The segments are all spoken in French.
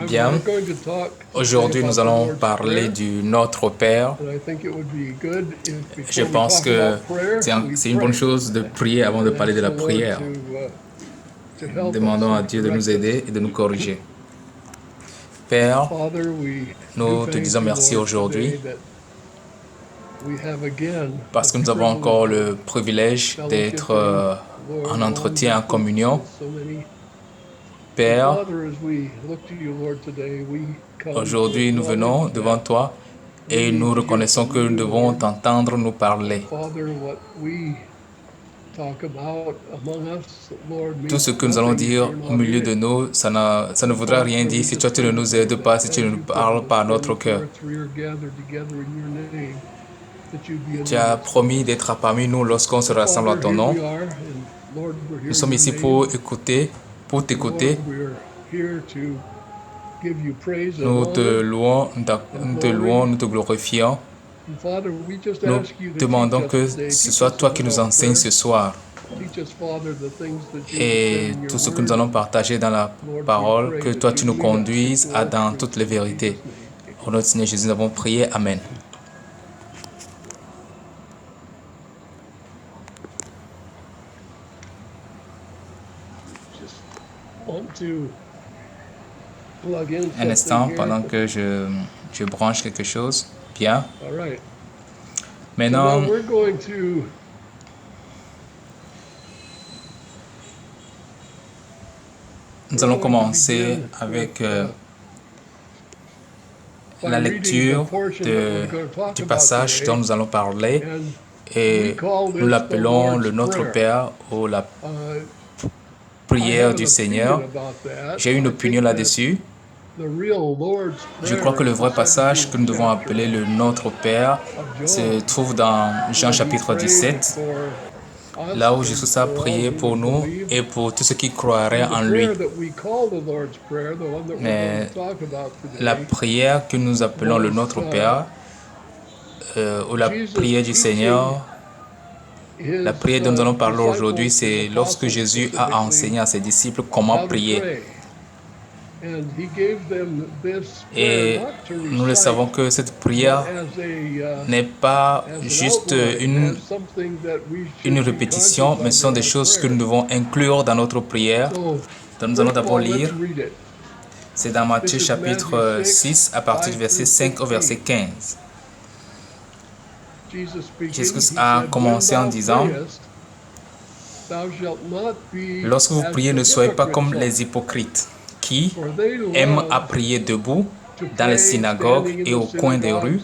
Bien, aujourd'hui nous allons parler du Notre Père. Je pense que c'est une bonne chose de prier avant de parler de la prière. Demandons à Dieu de nous aider et de nous corriger. Père, nous te disons merci aujourd'hui parce que nous avons encore le privilège d'être en entretien, en communion. Père, aujourd'hui nous venons devant toi et nous reconnaissons que nous devons t'entendre nous parler. Tout ce que nous allons dire au milieu de nous, ça ne voudra rien dire si toi tu ne nous aides pas, si tu ne nous parles pas à notre cœur. Tu as promis d'être parmi nous lorsqu'on se rassemble en ton nom. Nous sommes ici pour t'écouter. Nous te louons, nous te glorifions. Nous demandons que ce soit toi qui nous enseignes ce soir. Et tout ce que nous allons partager dans la parole, que toi tu nous conduises dans toutes les vérités. Au nom du Seigneur Jésus, nous avons prié. Amen. Un instant pendant que je branche quelque chose. Bien. Maintenant, nous allons commencer avec la lecture du passage dont nous allons parler et nous l'appelons le Notre Père ou la prière du Seigneur. J'ai une opinion là-dessus. Je crois que le vrai passage que nous devons appeler le Notre Père se trouve dans Jean chapitre 17, là où Jésus a prié pour nous et pour tous ceux qui croiraient en lui. Mais la prière que nous appelons le Notre Père, ou la prière du Seigneur, la prière dont nous allons parler aujourd'hui, c'est lorsque Jésus a enseigné à ses disciples comment prier. Et nous le savons que cette prière n'est pas juste une répétition, mais ce sont des choses que nous devons inclure dans notre prière. Donc nous allons d'abord lire. C'est dans Matthieu chapitre 6 à partir du verset 5 au verset 15. Jésus a commencé en disant: lorsque vous priez, ne soyez pas comme les hypocrites qui aiment à prier debout dans les synagogues et au coin des rues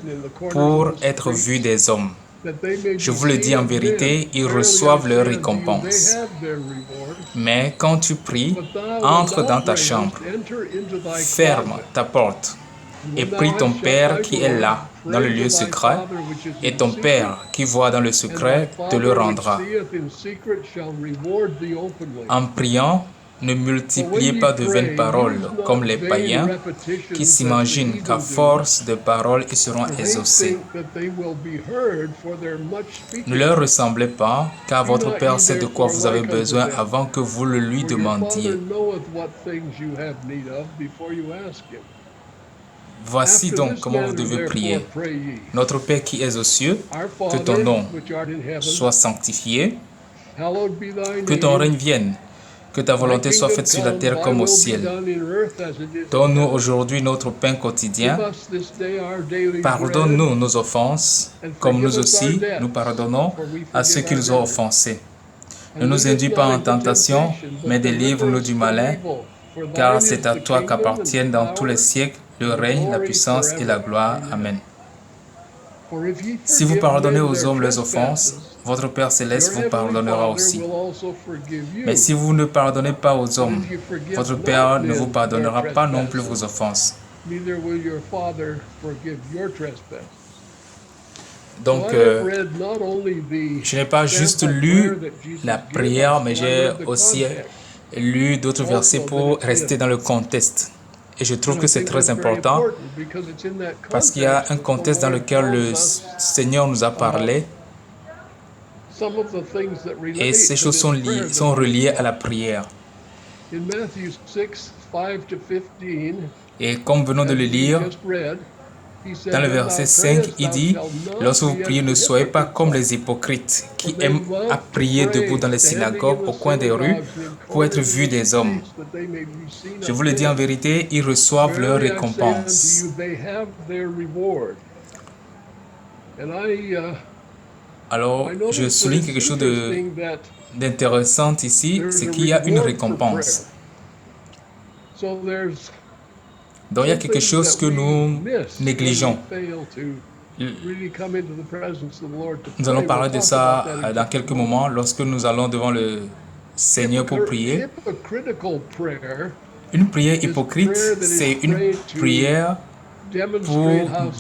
pour être vus des hommes. Je vous le dis en vérité, ils reçoivent leur récompense. Mais quand tu pries, entre dans ta chambre, ferme ta porte et prie ton Père qui est là, dans le lieu secret, et ton Père qui voit dans le secret te le rendra. En priant, ne multipliez pas de vaines paroles comme les païens qui s'imaginent qu'à force de paroles ils seront exaucés. Ne leur ressemblez pas, car votre Père sait de quoi vous avez besoin avant que vous le lui demandiez. Voici donc comment vous devez prier. Notre Père qui es aux cieux, que ton nom soit sanctifié, que ton règne vienne, que ta volonté soit faite sur la terre comme au ciel. Donne-nous aujourd'hui notre pain quotidien. Pardonne-nous nos offenses, comme nous aussi nous pardonnons à ceux qui nous ont offensés. Ne nous induis pas en tentation, mais délivre-nous du malin, car c'est à toi qu'appartiennent dans tous les siècles le règne, la puissance et la gloire. Amen. Si vous pardonnez aux hommes leurs offenses, votre Père céleste vous pardonnera aussi. Mais si vous ne pardonnez pas aux hommes, votre Père ne vous pardonnera pas non plus vos offenses. Donc, je n'ai pas juste lu la prière, mais j'ai aussi lu d'autres versets pour rester dans le contexte. Et je trouve que c'est très important parce qu'il y a un contexte dans lequel le Seigneur nous a parlé et ces choses sont reliées à la prière. Et comme venons de le lire, dans le verset 5, il dit, « Lorsque vous priez, ne soyez pas comme les hypocrites qui aiment à prier debout dans les synagogues au coin des rues pour être vus des hommes. Je vous le dis en vérité, ils reçoivent leur récompense. » Alors, je souligne quelque chose d'intéressant ici, c'est qu'il y a une récompense. Donc, il y a quelque chose que nous négligeons. Nous allons parler de ça dans quelques moments lorsque nous allons devant le Seigneur pour prier. Une prière hypocrite, c'est une prière pour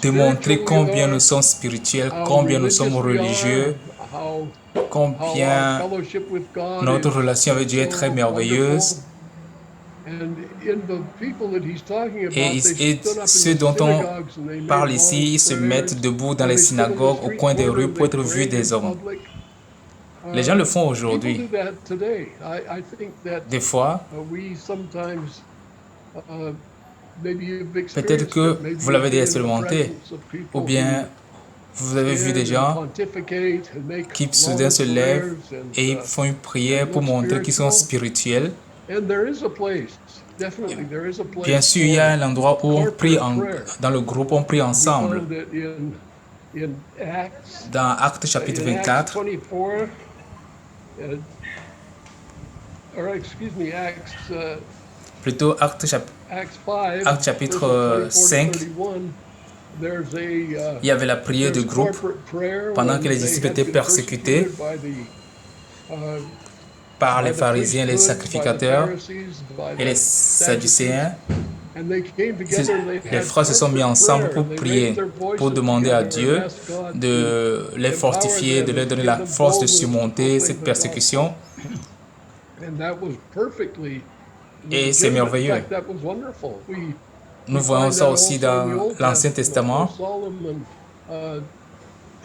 démontrer combien nous sommes spirituels, combien nous sommes religieux, combien notre relation avec Dieu est très merveilleuse. Et ceux dont on parle ici, ils se mettent debout dans les synagogues au coin des rues pour être vus des hommes. Les gens le font aujourd'hui. Des fois, peut-être que vous l'avez déjà expérimenté, ou bien vous avez vu des gens qui soudain se lèvent et ils font une prière pour montrer qu'ils sont spirituels. Bien sûr, il y a un endroit où on prie dans le groupe, on prie ensemble. Dans Actes chapitre 24, plutôt Actes chapitre 5, il y avait la prière de groupe pendant que les disciples étaient persécutés par les pharisiens, les sacrificateurs et les sadducéens. Les frères se sont mis ensemble pour prier, pour demander à Dieu de les fortifier, de leur donner la force de surmonter cette persécution. Et c'est merveilleux. Nous voyons ça aussi dans l'Ancien Testament.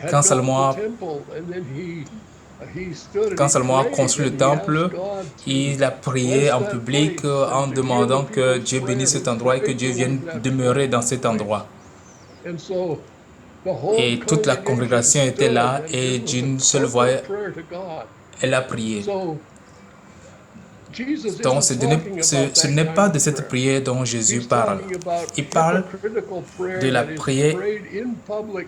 Quand Salomon a construit le temple, il a prié en public en demandant que Dieu bénisse cet endroit et que Dieu vienne demeurer dans cet endroit. Et toute la congrégation était là et d'une seule voix, elle a prié. Donc, ce n'est pas de cette prière dont Jésus parle. Il parle de la prière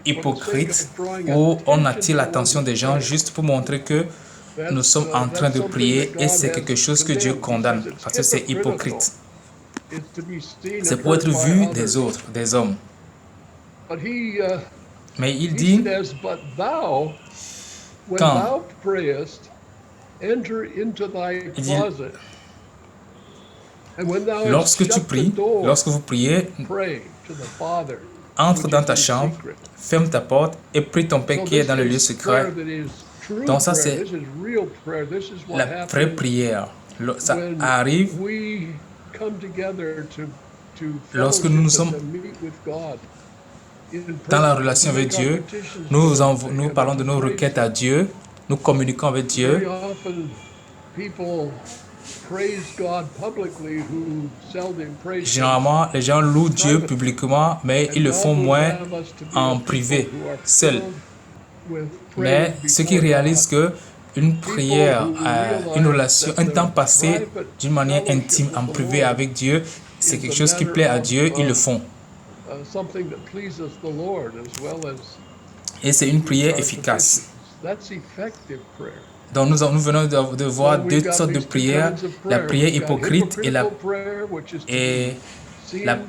hypocrite où on attire l'attention des gens juste pour montrer que nous sommes en train de prier et c'est quelque chose que Dieu condamne parce que c'est hypocrite. C'est pour être vu des autres, des hommes. Mais il dit, quand lorsque tu pries, lorsque vous priez, entre dans ta chambre, ferme ta porte et prie ton Père qui est dans le lieu secret. Donc ça, c'est la vraie prière. Ça arrive lorsque nous sommes dans la relation avec Dieu. Nous parlons de nos requêtes à Dieu. Nous communiquons avec Dieu. Généralement, les gens louent Dieu publiquement, mais ils le font moins en privé, seul. Mais ceux qui réalisent que une prière, une relation, un temps passé d'une manière intime, en privé avec Dieu, c'est quelque chose qui plaît à Dieu, ils le font. Et c'est une prière efficace. Donc nous venons de voir deux sortes de prières, la prière hypocrite et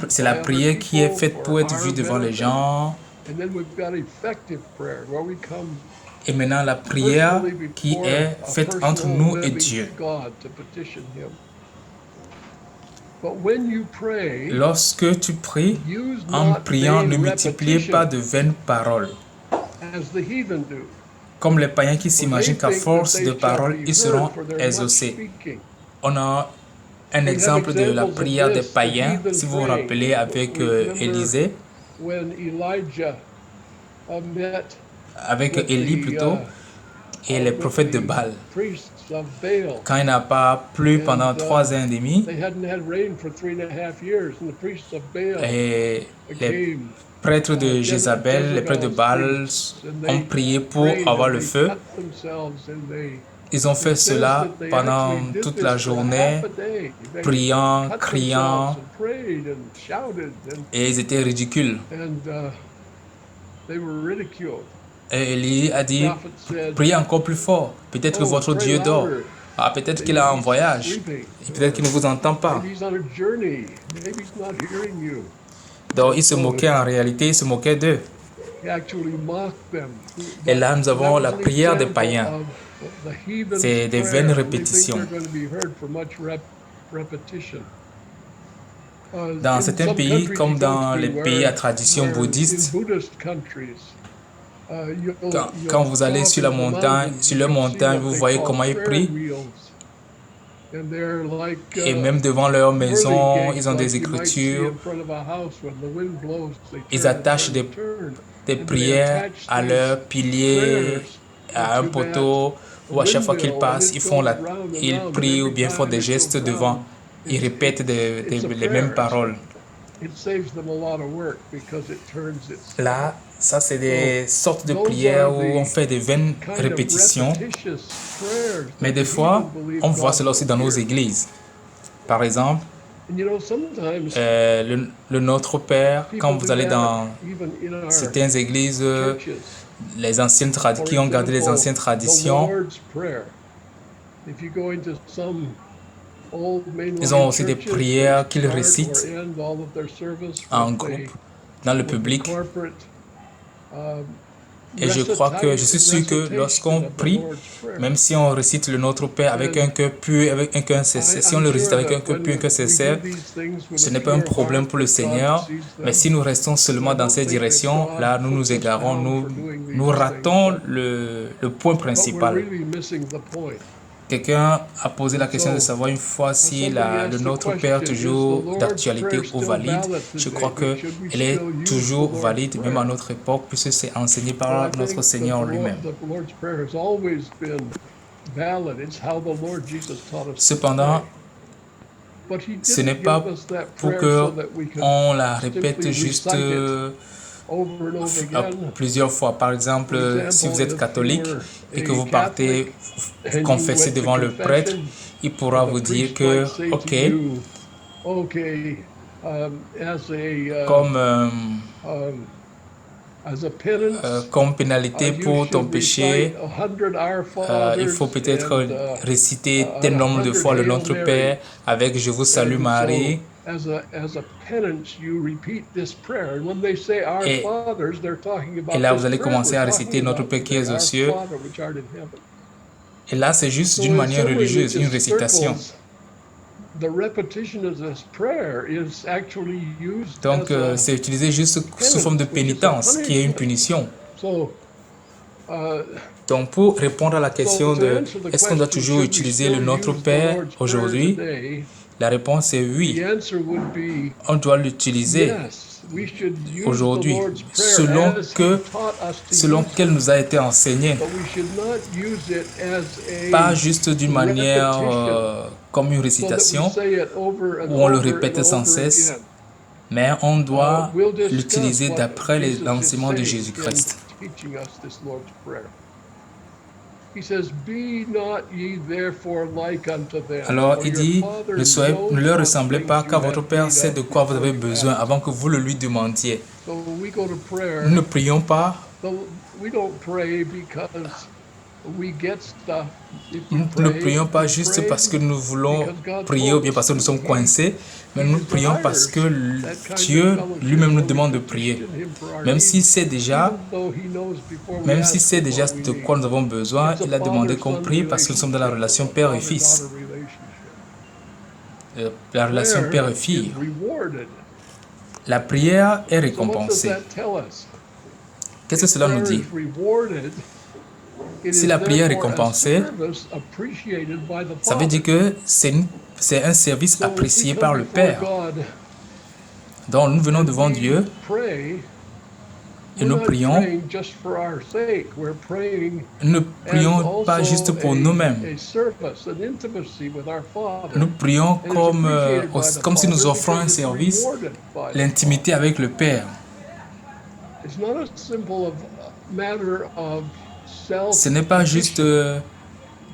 c'est la prière qui est faite pour être vue devant les gens. Et maintenant la prière qui est faite entre nous et Dieu. Lorsque tu pries, en priant, ne multipliez pas de vaines paroles. Comme les païens qui s'imaginent qu'à force de paroles, ils seront exaucés. On a un exemple de la prière des païens, si vous vous rappelez, avec Élisée, avec Élie plutôt, et les prophètes de Baal. Quand il n'a pas plu pendant 3 ans et demi, et les prêtres de Jézabel, les prêtres de Baal ont prié pour avoir le feu. Ils ont fait cela pendant toute la journée, priant, criant, et ils étaient ridicules. Et Élie a dit, priez encore plus fort, peut-être que votre Dieu dort. Ah, peut-être qu'il est en voyage, et peut-être qu'il ne vous entend pas. Donc il se moquait en réalité, il se moquait d'eux. Et là, nous avons la prière des païens. C'est des vaines répétitions. Dans certains pays, comme dans les pays à tradition bouddhiste, quand vous allez sur la montagne, vous voyez comment ils prient. Et même devant leur maison, ils ont des écritures. Ils attachent des prières à leur pilier, à un poteau, ou à chaque fois qu'ils passent, ils prient ou bien font des gestes devant. Ils répètent les mêmes paroles. Là, ça c'est des sortes de prières où on fait des vaines répétitions. Mais des fois, on voit cela aussi dans nos églises. Par exemple, le Notre Père, quand vous allez dans certaines églises, les anciennes qui ont gardé les anciennes traditions, ils ont aussi des prières qu'ils récitent en groupe, dans le public. Et je suis sûr que lorsqu'on prie, même si on récite le Notre Père avec un cœur pur, avec un cœur sincère, si on le récite avec un cœur pur, un cœur sincère, ce n'est pas un problème pour le Seigneur. Mais si nous restons seulement dans cette direction, là, nous nous égarons, nous ratons le point principal. Quelqu'un a posé la question de savoir une fois si le Notre Père est toujours d'actualité ou valide. Je crois qu'elle est toujours valide, même à notre époque, puisque c'est enseigné par notre Seigneur lui-même. Cependant, ce n'est pas pour qu'on la répète juste plusieurs fois. Par exemple, si vous êtes catholique et que vous partez confesser devant le prêtre, il pourra vous dire que, comme pénalité pour ton péché, il faut peut-être réciter tel nombre de fois le Notre Père avec Je vous salue Marie. Et là, vous allez commencer à réciter Notre Père qui est aux cieux. Et là, c'est juste d'une manière religieuse, une récitation. Donc, c'est utilisé juste sous forme de pénitence, qui est une punition. Donc, pour répondre à la question de est-ce qu'on doit toujours utiliser le Notre Père aujourd'hui, la réponse est oui. On doit l'utiliser aujourd'hui selon qu'elle nous a été enseignée. Pas juste d'une manière comme une récitation où on le répète sans cesse, mais on doit l'utiliser d'après l'enseignement de Jésus-Christ. Alors il dit, ne leur ressemblez pas, car votre Père sait de quoi vous avez besoin avant que vous le lui demandiez. Nous ne prions pas. Nous ne prions pas juste parce que nous voulons prier ou bien parce que nous sommes coincés, mais nous prions parce que Dieu lui-même nous demande de prier. Même s'il sait déjà de quoi nous avons besoin, il a demandé qu'on prie parce que nous sommes dans la relation père et fils. La relation père et fille. La prière est récompensée. Qu'est-ce que cela nous dit? Si la prière est récompensée, ça veut dire que c'est un service apprécié par le Père. Donc nous venons devant Dieu Et nous ne prions pas juste pour nous-mêmes. Nous prions comme si nous offrons un service, l'intimité avec le Père. Ce n'est pas juste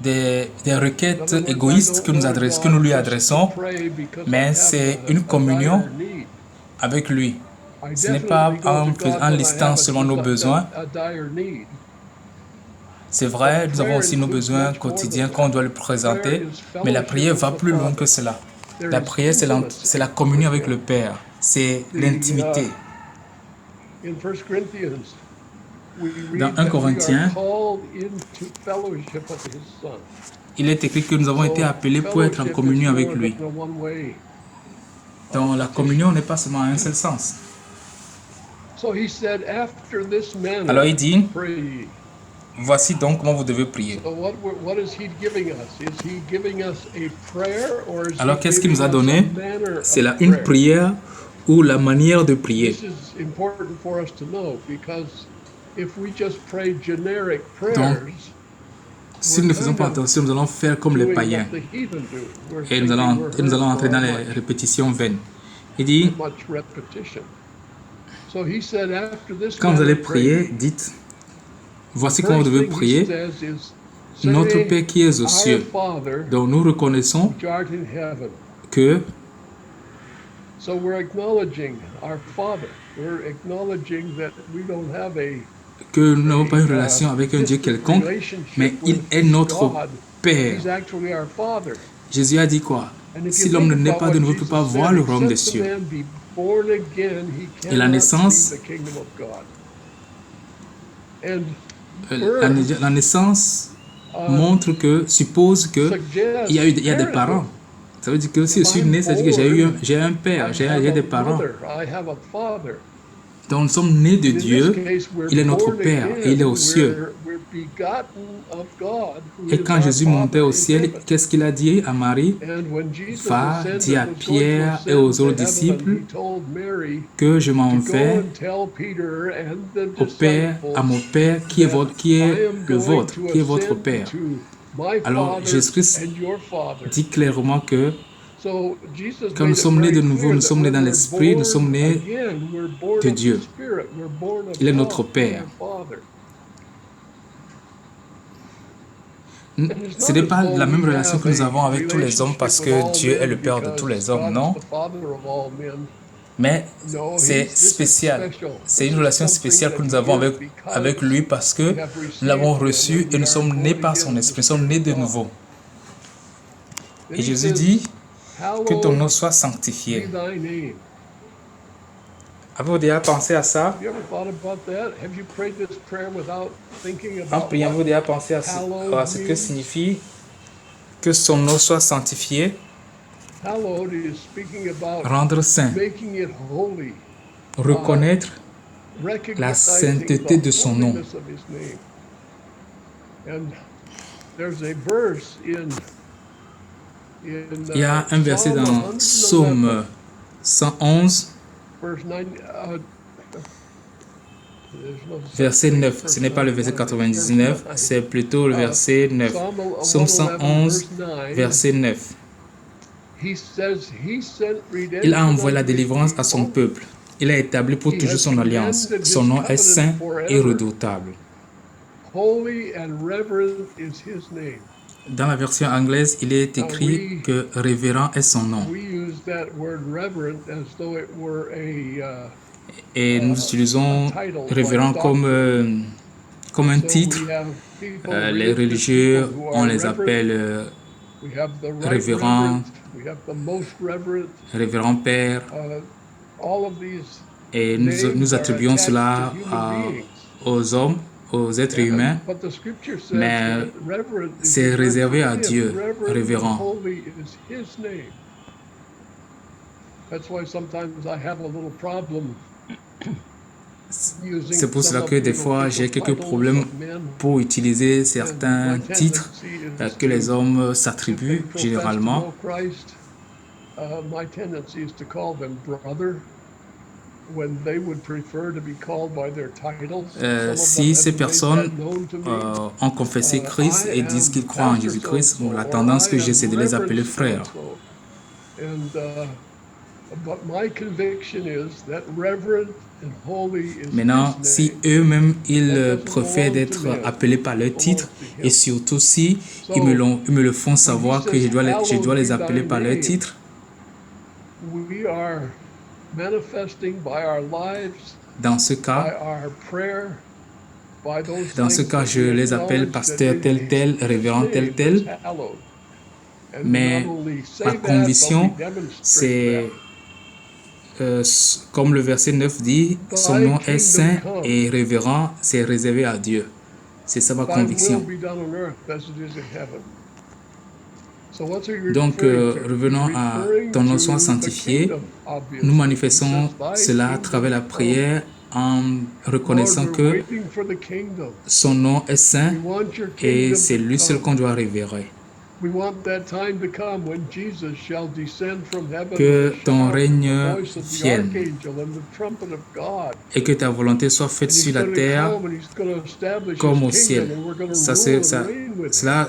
des requêtes égoïstes que nous lui adressons, mais c'est une communion avec lui. Ce n'est pas en listant seulement nos besoins. C'est vrai, nous avons aussi nos besoins quotidiens qu'on doit lui présenter, mais la prière va plus loin que cela. La prière, c'est la communion avec le Père, c'est l'intimité. Dans 1 Corinthiens, il est écrit que nous avons été appelés pour être en communion avec lui. Donc la communion n'est pas seulement en un seul sens. Alors il dit, voici donc comment vous devez prier. Alors qu'est-ce qu'il nous a donné? C'est une prière ou la manière de prier. Donc, si nous ne faisons pas attention, nous allons faire comme les païens. Et nous allons entrer dans les répétitions vaines. Il dit, quand vous allez prier, dites, voici comment vous devez prier. Notre Père qui est aux cieux. Donc nous reconnaissons que nous n'avons pas une relation avec un Dieu quelconque, mais il est notre Père. Jésus a dit quoi? Si l'homme ne naît pas de nouveau, il ne peut pas voir le royaume des cieux. Et la naissance, montre suppose qu'il y a des parents. Ça veut dire que si je suis né, ça veut dire que j'ai un père, j'ai des parents. Donc nous sommes nés de Dieu, il est notre Père et il est aux cieux. Et quand Jésus montait au ciel, qu'est-ce qu'il a dit à Marie? Va, dis à Pierre et aux autres disciples que je m'en vais au Père, à mon Père qui est le vôtre, qui est votre Père. Alors Jésus-Christ dit clairement que quand nous sommes nés de nouveau, nous sommes nés dans l'Esprit, nous sommes nés de Dieu. Il est notre Père. Ce n'est pas la même relation que nous avons avec tous les hommes parce que Dieu est le Père de tous les hommes, non? Mais c'est spécial. C'est une relation spéciale que nous avons avec lui parce que nous l'avons reçu et nous sommes nés par son Esprit, nous sommes nés de nouveau. Et Jésus dit que ton nom soit sanctifié. Avez-vous déjà pensé à ça? En priant, avez-vous déjà pensé à ce que signifie que son nom soit sanctifié? Rendre saint. Reconnaître la sainteté de son nom. Il y a un verset dans Psaume 111, verset 9. Ce n'est pas le verset 99, c'est plutôt le verset 9. Psaume 111, verset 9. Il a envoyé la délivrance à son peuple. Il a établi pour toujours son alliance. Son nom est saint et redoutable. Dans la version anglaise, il est écrit que révérend est son nom. Et nous utilisons révérend comme un titre. Les religieux, on les appelle révérend, révérend père. Et nous attribuons cela aux hommes, aux êtres humains, mais c'est réservé à Dieu, révérend. C'est pour cela que des fois j'ai quelques problèmes pour utiliser certains titres que les hommes s'attribuent généralement. Si ces personnes ont confessé Christ et disent qu'ils croient en Jésus-Christ, la tendance que j'ai, c'est de les appeler frères. Maintenant, si eux-mêmes, ils préfèrent d'être appelés par leur titre, et surtout si ils me le font savoir que je dois les appeler par leur titre, dans ce cas, je les appelle pasteur tel tel, révérend tel tel, mais ma conviction, c'est comme le verset 9 dit, son nom est saint et révérend, c'est réservé à Dieu. C'est ça ma conviction. Donc, revenons à ton nom soit sanctifié. Nous manifestons cela à travers la prière en reconnaissant que son nom est saint et c'est lui seul qu'on doit révérer. Que ton règne vienne et que ta volonté soit faite sur la terre comme au ciel. Cela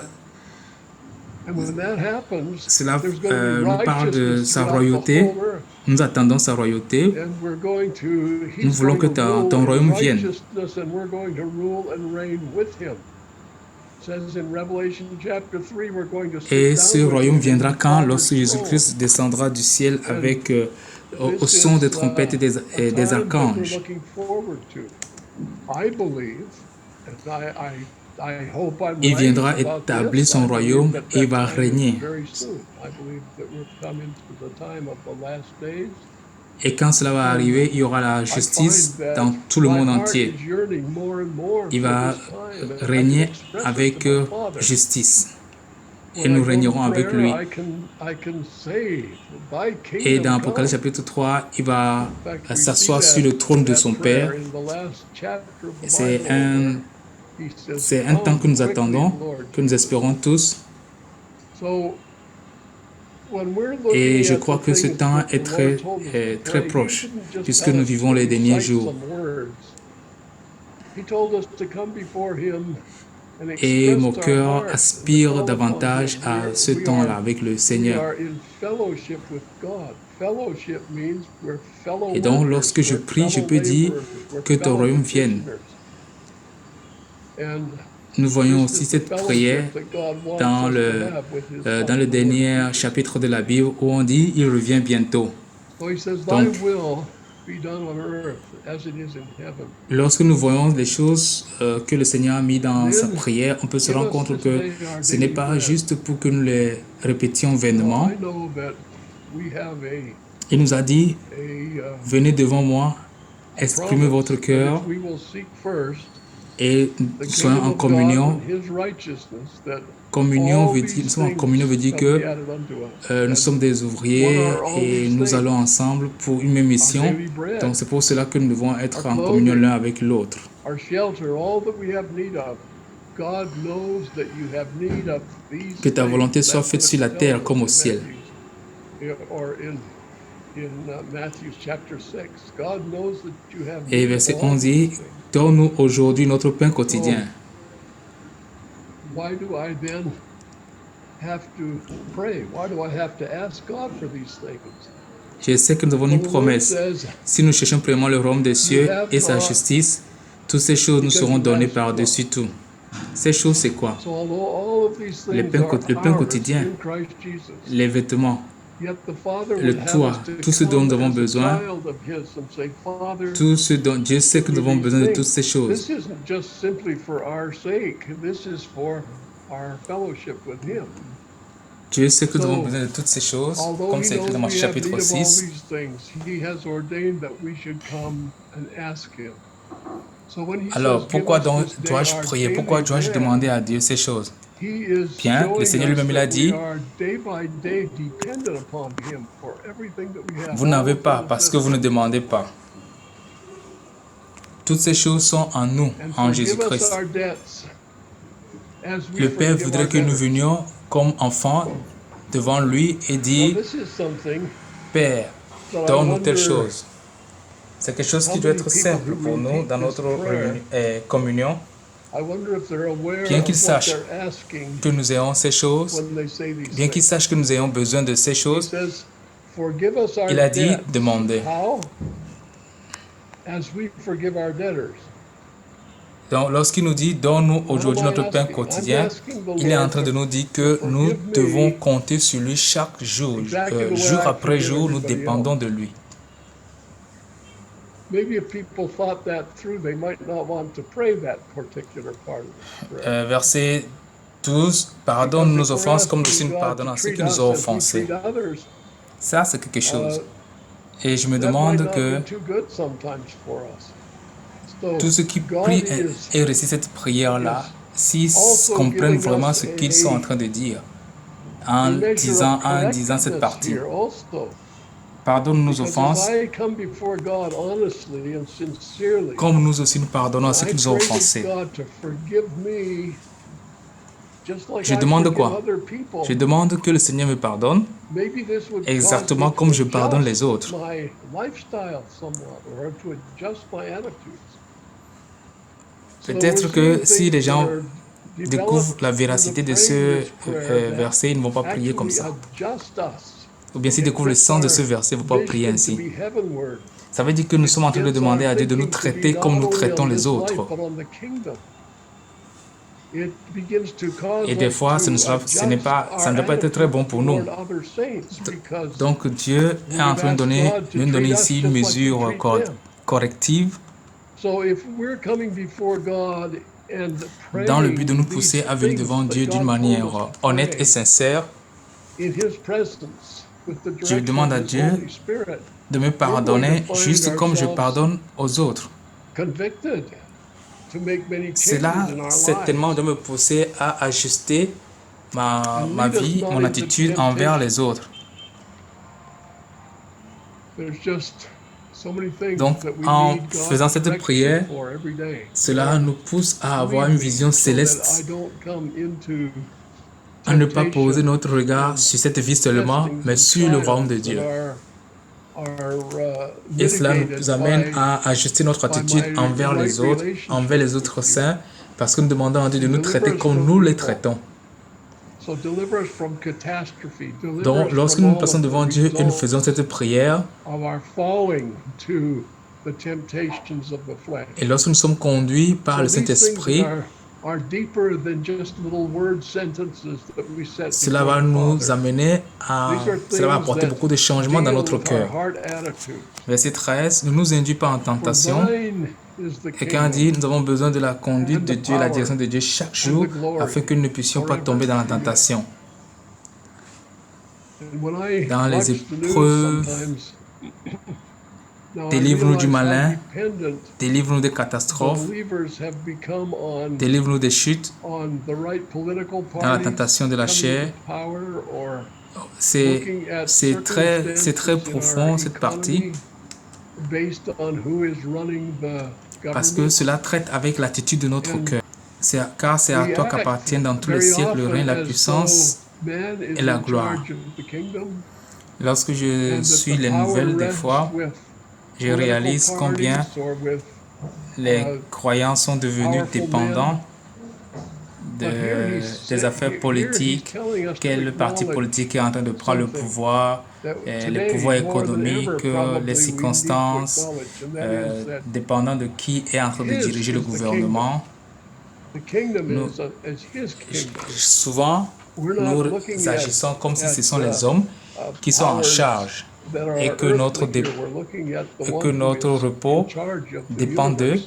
nous parle de sa royauté. Nous attendons sa royauté. Nous voulons que ton royaume vienne. Et ce royaume viendra quand? Lorsque Jésus-Christ descendra du ciel avec au son des trompettes et des archanges. Il viendra établir son royaume et il va régner. Et quand cela va arriver, il y aura la justice dans tout le monde entier. Il va régner avec justice. Et nous régnerons avec lui. Et dans Apocalypse chapitre 3, il va s'asseoir sur le trône de son Père. C'est un temps que nous attendons, que nous espérons tous. Et je crois que ce temps est très proche, puisque nous vivons les derniers jours. Et mon cœur aspire davantage à ce temps-là avec le Seigneur. Et donc, lorsque je prie, je peux dire que ton royaume vienne. Nous voyons aussi cette prière dans le dernier chapitre de la Bible où on dit « Il revient bientôt ». Donc, lorsque nous voyons les choses que le Seigneur a mis dans sa prière, on peut se rendre compte que ce n'est pas juste pour que nous les répétions vainement. Il nous a dit « Venez devant moi, exprimez votre cœur et soyons en communion. » Nous sommes en communion veut dire que nous sommes des ouvriers et nous allons ensemble pour une même mission. Donc c'est pour cela que nous devons être en communion l'un avec l'autre. Que ta volonté soit faite sur la terre comme au ciel. Et verset 11 dit, donne-nous aujourd'hui notre pain quotidien. Why do I then have to pray? Why do I have to ask God for these things? Je sais que nous avons une promesse. Si nous cherchons premièrement le royaume des cieux et sa justice, toutes ces choses nous seront données par-dessus tout. Ces choses, c'est quoi? Le pain quotidien, les vêtements, le toit, tout ce dont nous avons besoin, tout ce dont Dieu sait que nous avons besoin de toutes ces choses. Dieu sait que nous avons besoin de toutes ces choses, comme c'est écrit dans Matthieu chapitre 6. Alors, pourquoi donc dois-je prier? Pourquoi dois-je demander à Dieu ces choses? Bien, le Seigneur lui-même l'a dit, vous n'avez pas parce que vous ne demandez pas. Toutes ces choses sont en nous, en Jésus-Christ. Le Père voudrait que nous venions comme enfants devant lui et dire, Père, donne-nous telle chose. C'est quelque chose qui doit être simple pour nous dans notre communion. Bien qu'ils sachent que nous ayons ces choses, bien qu'ils sachent que nous ayons besoin de ces choses, il a dit demander. Donc, lorsqu'il nous dit donne-nous aujourd'hui notre pain quotidien, il est en train de nous dire que nous devons compter sur lui chaque jour. Jour après jour, nous dépendons de lui. Verset 12, pardonne nos offenses comme nous pardonnons à ceux qui nous ont offensés. Ça, c'est quelque chose. Et je me demande que tous ceux qui prient et récitent cette prière-là, s'ils comprennent vraiment ce qu'ils sont en train de dire en disant cette partie. Pardonne nos offenses, comme nous aussi nous pardonnons à ceux qui nous ont offensés. Je demande quoi? Je demande que le Seigneur me pardonne, exactement comme je pardonne les autres. Peut-être que si les gens découvrent la véracité de ce verset, ils ne vont pas prier comme ça. Ou bien s'ils découvrent le sens de ce verset, ils ne vont pas prier ainsi. Ça veut dire que nous sommes en train de demander à Dieu de nous traiter comme nous traitons les autres. Et des fois, ça ne doit pas être très bon pour nous. Donc Dieu est en train de nous donner ici une mesure corrective dans le but de nous pousser à venir devant Dieu d'une manière honnête et sincère. Je demande à Dieu de me pardonner juste comme je pardonne aux autres. Cela, certainement, doit me pousser à ajuster ma vie, mon attitude envers les autres. Donc, en faisant cette prière, cela nous pousse à avoir une vision céleste, à ne pas poser notre regard sur cette vie seulement, mais sur le royaume de Dieu. Et cela nous amène à ajuster notre attitude envers les autres saints, parce que nous demandons à Dieu de nous traiter comme nous les traitons. Donc, lorsque nous passons devant Dieu et nous faisons cette prière, et lorsque nous sommes conduits par le Saint-Esprit, cela va nous amener cela va apporter beaucoup de changements dans notre cœur. Verset 13, ne nous induis pas en tentation. Et quand on dit, nous avons besoin de la conduite de Dieu, la direction de Dieu chaque jour, afin que nous ne puissions pas tomber dans la tentation. Dans les épreuves, délivre-nous du malin, délivre-nous des catastrophes, délivre-nous des chutes, dans la tentation de la chair. C'est très profond cette partie, parce que cela traite avec l'attitude de notre cœur. Car c'est à toi qu'appartiennent dans tous les siècles le règne, la puissance et la gloire. Lorsque je suis les nouvelles des fois, je réalise combien les croyants sont devenus dépendants des affaires politiques, quel parti politique est en train de prendre le pouvoir, les pouvoirs économiques, les circonstances, dépendant de qui est en train de diriger le gouvernement. Souvent, nous agissons comme si ce sont les hommes qui sont en charge et que notre repos dépend d'eux,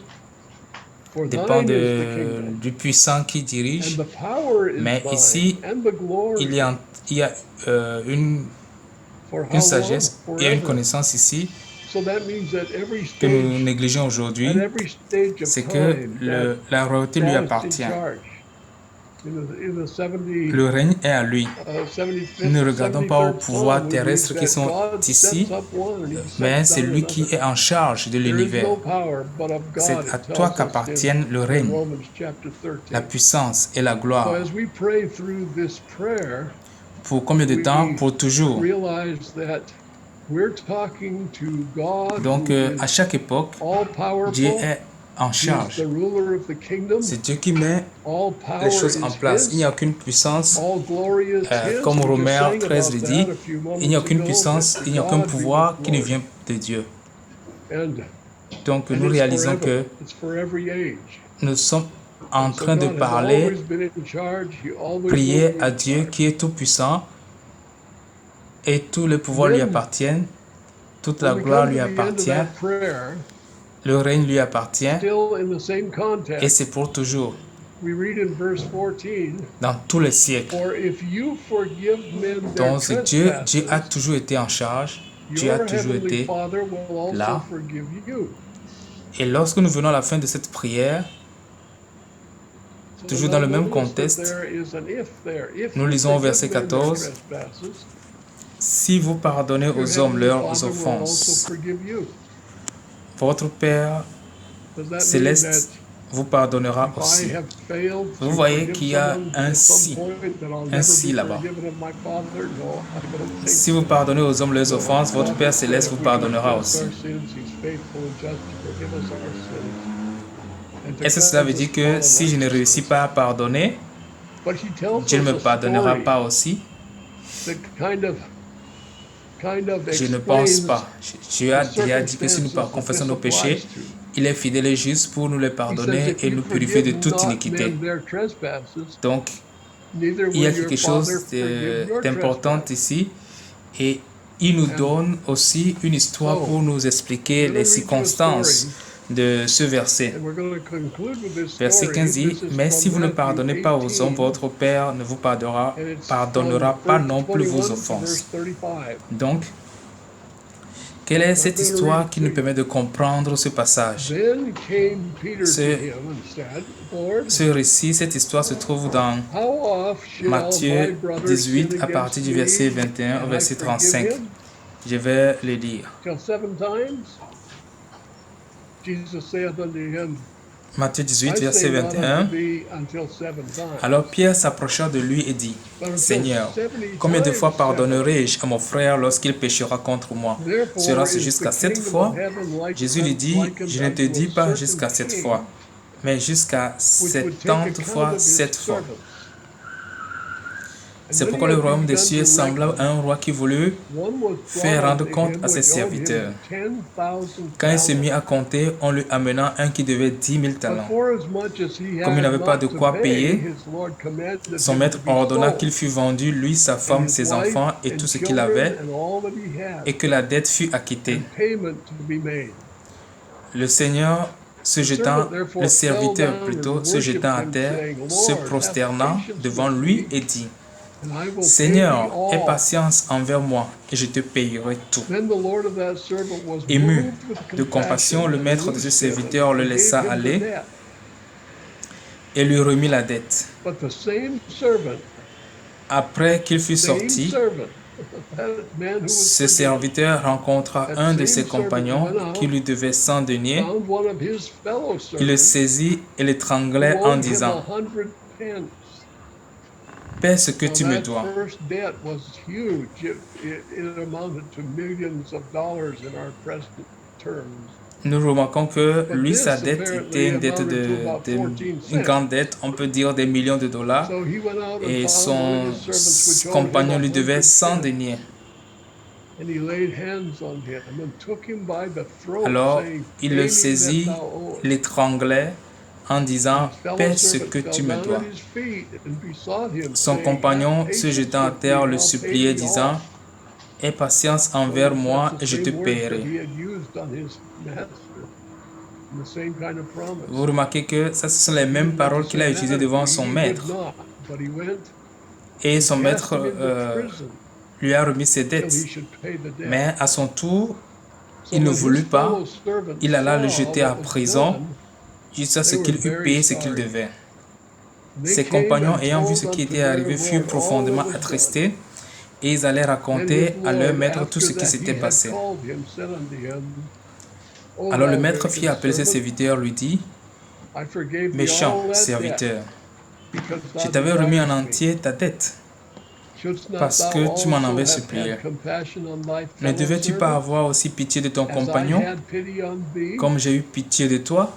dépend du puissant qui dirige. Mais ici, il y a une sagesse, il y a une connaissance ici que nous négligeons aujourd'hui, c'est que la royauté lui appartient. Le règne est à lui. Nous ne regardons pas aux pouvoirs terrestres qui sont ici, mais c'est lui qui est en charge de l'univers. C'est à toi qu'appartiennent le règne, la puissance et la gloire. Pour combien de temps? Pour toujours. We're talking to God Donc, who à is chaque époque, all Dieu powerful. est en He's charge. the ruler of the kingdom. C'est Dieu qui met All les power choses en is place. Il n'y a His. aucune puissance, All glory is His. comme We just Romains sang 13 about le dit, that a few il n'y a moments aucune ago. puissance, That il n'y a to aucun God be the pouvoir qui ne glory. vient de Dieu. And Donc, nous it's réalisons forever. que It's for every age. nous sommes en And so train de God has parler, always been in charge. He always will prier be à in Dieu charge. qui est tout-puissant et tous les pouvoirs lui Then, appartiennent, toute la when we gloire come lui to the end of appartient, that prayer, le règne lui appartient still in the same et context, c'est pour toujours, we read in verse 14, dans tous les siècles. For if you forgive men their Donc Dieu a trespasses, toujours été en charge, Dieu a your toujours heavenly été Father will also là. forgive you. Et lorsque nous venons à la fin de cette prière, So toujours dans le now même notice that contexte, there is an if there. If nous you lisons au forgive verset men their 14, trespasses, si vous pardonnez your aux hommes heavenly leurs Father will also offenses, forgive you. votre Père Does that mean céleste that vous pardonnera if I aussi. have failed to Vous voyez forgive qu'il y a someone un at some si, point that I'll un never si be là-bas. forgiven of my Father? No, I don't think Si vous pardonnez aux hommes leurs No, offenses, votre God Père has said céleste if vous we pardonnera confess aussi. our sins, He's faithful and just to forgive us our sins and to Est-ce que cela veut cleanse us dire from all que si je ne réussis unrighteousness. pas à pardonner, But He tells Dieu ne us me a pardonnera story pas aussi? that kind of Je ne pense explains pas. Dieu a the déjà dit que si nous circumstances that confessons this nos péchés, applies to. il est fidèle et juste pour nous les He says, pardonner if et you nous purifier de forgive toute not iniquité. men their trespasses, Donc, neither il y a will your quelque Father chose forgive your d'important trespasses. ici et il nous And donne aussi une histoire so, pour nous expliquer I'm les going to read you a circonstances story, de ce verset. and we're going to conclude with this Verset story. 15 dit, This is mais si from vous ne Matthew pardonnez pas aux hommes, 18, votre Père ne vous and it's from pardonnera pas verse non plus vos 21 to verse offenses. 35. Donc, quelle est I'm cette going to read histoire it qui to nous you. permet de comprendre ce passage? Then came Peter to Ce, him and said, Lord, ce récit, cette histoire se trouve dans how oft shall my Matthieu brother 18 sin à partir against du verset me 21 au and I verset forgive 35. him? Je vais le lire. Till 7 times? Jesus saith unto him, Matthieu 18, I verset say not 21. unto thee until 7 times. Alors Pierre s'approcha de lui et dit, But until Seigneur, 70 combien de fois times 7. pardonnerai-je à mon frère lorsqu'il péchera contre moi? Therefore Sera-ce is the jusqu'à 7 kingdom fois? of heaven Jésus lui dit, likened je ne te unto dis a pas certain jusqu'à 7 king, fois, mais jusqu'à which would take 70 account fois of his 7 fois. servants. And C'est when pourquoi he le had royaume des begun cieux to semblait reckon, à un roi qui voulut one was faire brought rendre unto compte him à ses which owed serviteurs. him 10,000 Quand il se mit talents. à compter, on lui amena un qui devait 10 000 But talents. forasmuch as he Comme il had n'avait pas de not to quoi pay, payer, his Lord commanded son him maître to be ordonna sold, qu'il fût vendu, lui, sa and femme, his ses wife enfants et and tout ce qu'il children avait, and all that he had, et que la dette fût acquittée. and payment to be made. Le Seigneur se The jetant, servant therefore le fell serviteur down plutôt, and se jetant à worshipped him, terre, saying, se Lord, have prosternant patience devant with lui me, et dit, and I will pay thee Seigneur, aie all. patience envers moi, et je te payerai tout. Then the Lord of that servant was Ému moved with de compassion, compassion le and maître de ce loosed him serviteur le and gave laissa him the aller debt. et lui remit la dette. But the same servant, Après qu'il fut same sorti, servant, that man who was ce forgiven, serviteur rencontra that un de same ses servant compagnons went out, qui lui devait 100 deniers. found one of his fellow Il le servants saisit et l'étranglait who en owed him disant, 100 pence. paie ce que Now tu me that dois. first debt was huge. It amounted to millions of dollars in our present terms. Nous remarquons que But lui, this sa dette apparently était une dette amounted to about 14 une grande cents. dette, on peut dire des millions de dollars. So he went out and Et found one of son his servants which owed him compagnon lui devait 100 100 deniers. and he laid hands on him and took him by the throat, Alors, saying, il Pay le me saisit, that thou owest. l'étranglait en disant, His fellow paie ce servant que fell tu me down dois. at his feet and besought him, Son saying, compagnon, Have se patience jetant à with terre, me, le and I'll suppliait, pay thee disant, all. aie patience envers moi That's et the je te same words that paierai. he had used on his master, and the same kind of promise. Vous remarquez que ça, ce sont les He mêmes didn't paroles qu'il a necessarily utilisées devant have to, son he maître. would not, but he went Et son and cast maître him into prison lui a remis ses till dettes. he should pay the debt. Mais à son tour, So il ne when voulut his pas. fellow servants Il alla le saw jeter à what was prison done, jusqu'à ce they qu'il were eût very payé ce qu'il sorry. devait. They Ses came compagnons, and ayant vu told ce qui unto était their arrivé, furent Lord all profondément that was done. attristés et ils allaient And raconter his à leur Lord, maître tout after ce qui that he s'était had passé. called him, said unto him, O Alors le thou maître fit wicked appeler ses servant, serviteurs, lui dit, I forgave thee méchant all that debt, serviteur, because je thou t'avais remis en desirest me. entier ta dette. parce que tu m'en avais supplié. Ne devais-tu pas avoir aussi pitié de ton compagnon, comme j'ai eu pitié de toi?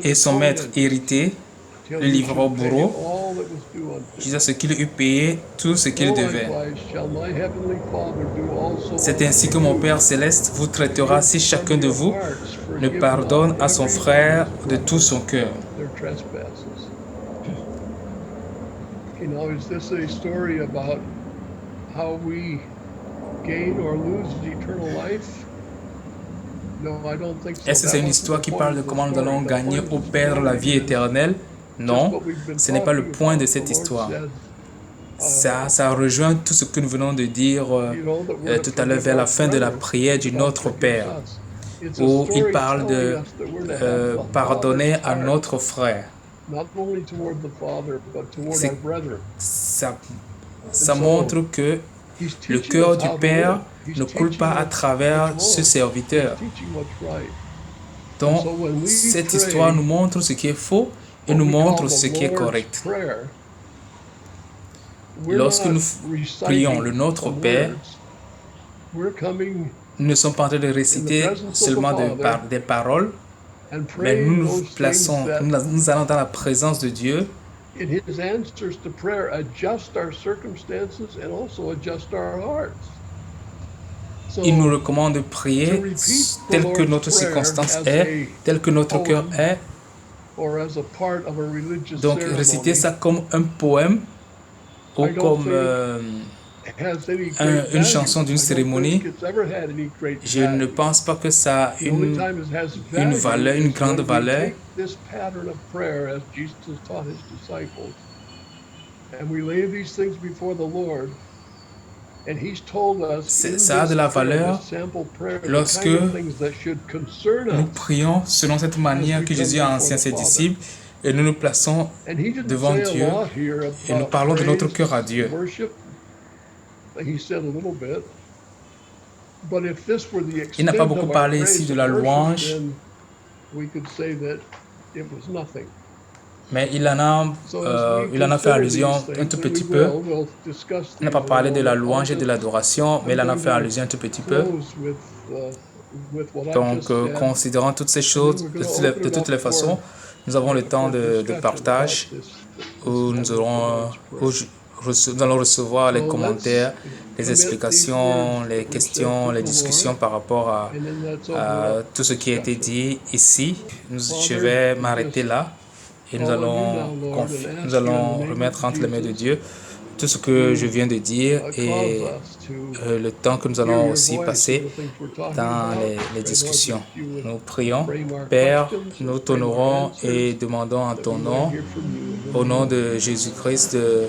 Et son maître irrité le livra au bourreau jusqu'à ce qu'il eût payé tout ce qu'il devait. C'est ainsi que mon Père céleste vous traitera si chacun de vous ne pardonne à son frère de tout son cœur. You know, is this a story about how we gain or lose eternal life? No, I don't think so. Est-ce que c'est une histoire qui parle de comment nous allons gagner ou perdre la vie éternelle? Non, ce n'est pas le point de cette histoire. Ça rejoint tout ce que nous venons de dire tout à l'heure vers la fin de la prière du Notre Père, où il parle de pardonner à notre frère. Ça montre que le cœur du Père ne coule pas à travers ce serviteur. Donc, cette histoire nous montre ce qui est faux et nous montre ce qui est correct. Lorsque nous prions le Notre Père, nous ne sommes pas en train de réciter seulement des paroles, mais nous allons dans la présence de Dieu. Il nous recommande de prier tel que notre circonstance est, tel que notre cœur est. Donc, réciter ça comme un poème ou comme une chanson d'une cérémonie, je ne pense pas que ça a une valeur, une grande valeur. Ça a de la valeur lorsque nous prions selon cette manière que Jésus a enseigné à ses disciples et nous nous plaçons devant Dieu et nous parlons de notre cœur à Dieu. Il n'a pas beaucoup parlé ici de la louange, mais il en a fait allusion un tout petit peu. Il n'a pas parlé de la louange et de l'adoration, mais il en a fait allusion un tout petit peu. Donc, considérant toutes ces choses, de toutes les façons, nous avons le temps de partage où nous allons recevoir les commentaires, les explications, les questions, les discussions par rapport à tout ce qui a été dit ici. Je vais m'arrêter là et nous allons remettre entre les mains de Dieu tout ce que je viens de dire et le temps que nous allons aussi passer dans les discussions. Nous prions. Père, nous t'honorons et demandons en ton nom, au nom de Jésus-Christ, de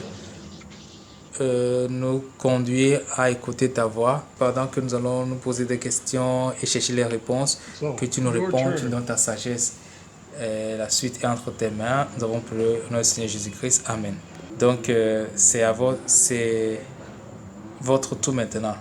nous conduire à écouter ta voix pendant que nous allons nous poser des questions et chercher les réponses, que tu nous réponds, tu nous donnes ta sagesse. Et la suite est entre tes mains. Nous avons prié au nom du Seigneur Jésus-Christ. Amen. Donc, c'est votre tour maintenant.